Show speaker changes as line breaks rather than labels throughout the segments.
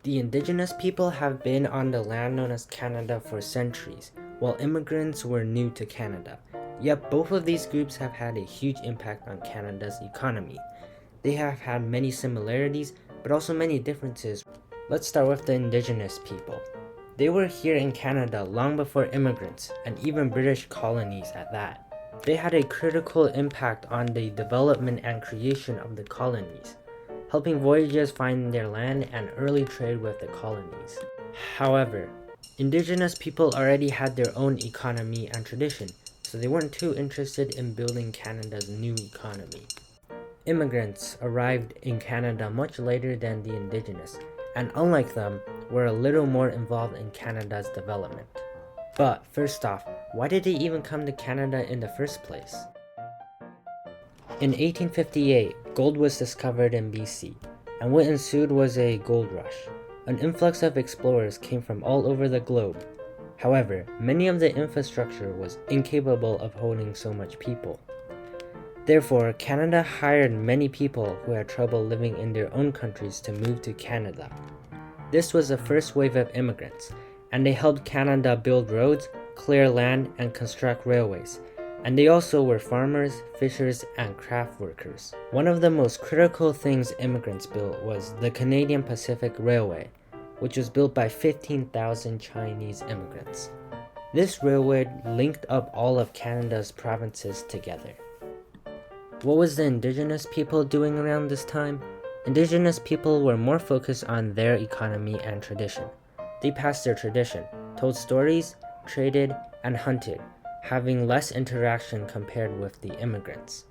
The Indigenous people have been on the land known as Canada for centuries, while immigrants were new to Canada. Yet both of these groups have had a huge impact on Canada's economy. They have had many similarities, but also many differences. Let's start with the Indigenous people. They were here in Canada long before immigrants, and even British colonies at that. They had a critical impact on the development and creation of the colonies, helping voyagers find their land and early trade with the colonies. However, Indigenous people already had their own economy and tradition, so they weren't too interested in building Canada's new economy. Immigrants arrived in Canada much later than the Indigenous, and unlike them, were a little more involved in Canada's development. But first off, why did they even come to Canada in the first place? In 1858, gold was discovered in BC, and what ensued was a gold rush. An influx of explorers came from all over the globe. However, many of the infrastructure was incapable of holding so much people. Therefore, Canada hired many people who had trouble living in their own countries to move to Canada. This was the first wave of immigrants, and they helped Canada build roads, clear land, and construct railways. And they also were farmers, fishers, and craft workers. One of the most critical things immigrants built was the Canadian Pacific Railway, which was built by 15,000 Chinese immigrants. This railway linked up all of Canada's provinces together. What was the Indigenous people doing around this time? Indigenous people were more focused on their economy and tradition. They passed their tradition, told stories, traded, and hunted, having less interaction compared with the immigrants.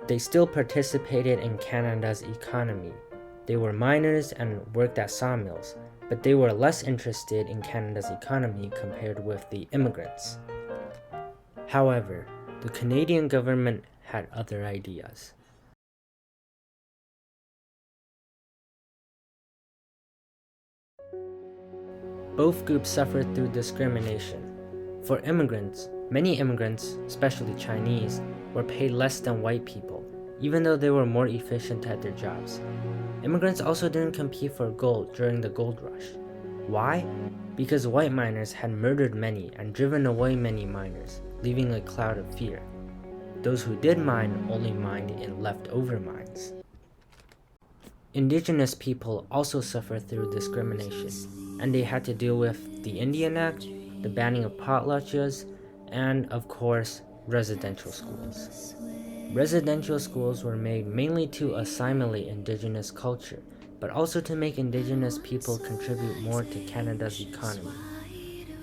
They still participated in Canada's economy. They were miners and worked at sawmills, but they were less interested in Canada's economy compared with the immigrants. However, the Canadian government had other ideas. Both groups suffered through discrimination. For immigrants, many immigrants, especially Chinese, were paid less than white people, even though they were more efficient at their jobs. Immigrants also didn't compete for gold during the gold rush. Why? Because white miners had murdered many and driven away many miners, leaving a cloud of fear. Those who did mine only mined in leftover mines. Indigenous people also suffered through discrimination, and they had to deal with the Indian Act, the banning of potlatches, and, of course, residential schools. Residential schools were made mainly to assimilate Indigenous culture, but also to make Indigenous people contribute more to Canada's economy.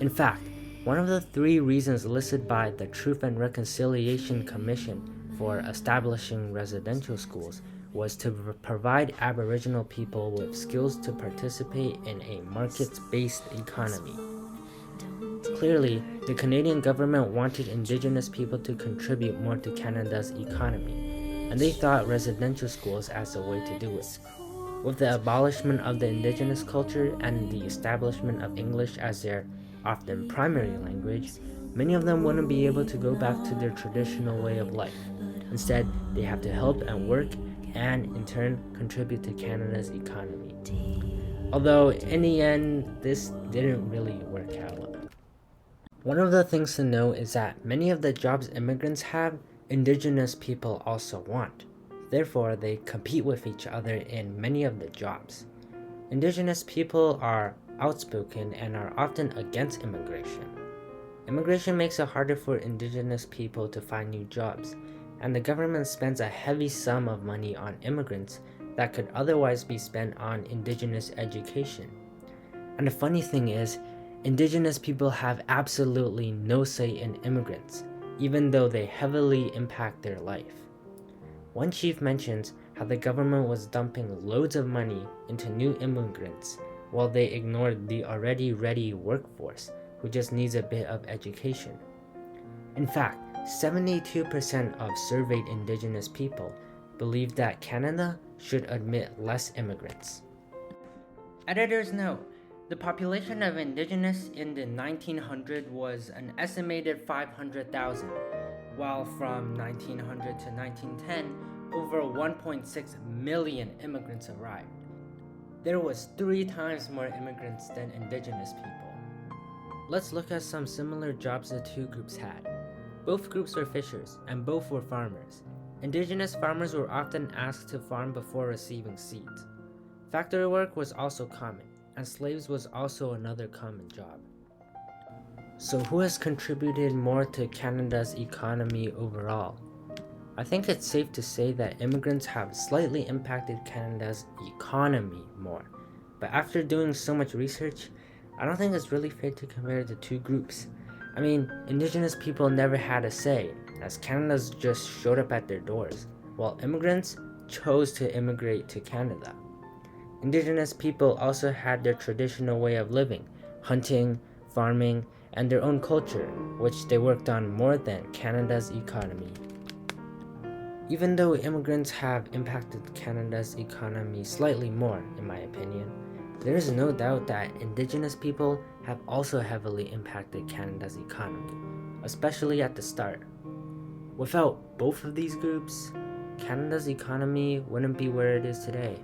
In fact, one of the 3 reasons listed by the Truth and Reconciliation Commission for establishing residential schools was to provide Aboriginal people with skills to participate in a markets-based economy. Clearly, the Canadian government wanted Indigenous people to contribute more to Canada's economy, and they thought residential schools as a way to do it. With the abolishment of the Indigenous culture and the establishment of English as their often primary language, many of them wouldn't be able to go back to their traditional way of life. Instead, they have to help and work and, in turn, contribute to Canada's economy. Although, in the end, this didn't really work out. One of the things to know is that many of the jobs immigrants have, Indigenous people also want. Therefore, they compete with each other in many of the jobs. Indigenous people are outspoken and are often against immigration. Immigration makes it harder for Indigenous people to find new jobs, and the government spends a heavy sum of money on immigrants that could otherwise be spent on Indigenous education. And the funny thing is, Indigenous people have absolutely no say in immigrants, even though they heavily impact their life. One chief mentions how the government was dumping loads of money into new immigrants while they ignored the already ready workforce who just needs a bit of education. In fact, 72% of surveyed Indigenous people believe that Canada should admit less immigrants. Editor's note: the population of Indigenous in the 1900s was an estimated 500,000, while from 1900 to 1910, over 1.6 million immigrants arrived. there was 3 times more immigrants than Indigenous people. Let's look at some similar jobs the two groups had. Both groups were fishers, and both were farmers. Indigenous farmers were often asked to farm before receiving seeds. Factory work was also common, and slaves was also another common job. So who has contributed more to Canada's economy overall? I think it's safe to say that immigrants have slightly impacted Canada's economy more. But after doing so much research, I don't think it's really fair to compare the two groups. I mean, Indigenous people never had a say, as Canada's just showed up at their doors, while immigrants chose to immigrate to Canada. Indigenous people also had their traditional way of living, hunting, farming, and their own culture, which they worked on more than Canada's economy. Even though immigrants have impacted Canada's economy slightly more, in my opinion, there is no doubt that Indigenous people have also heavily impacted Canada's economy, especially at the start. Without both of these groups, Canada's economy wouldn't be where it is today.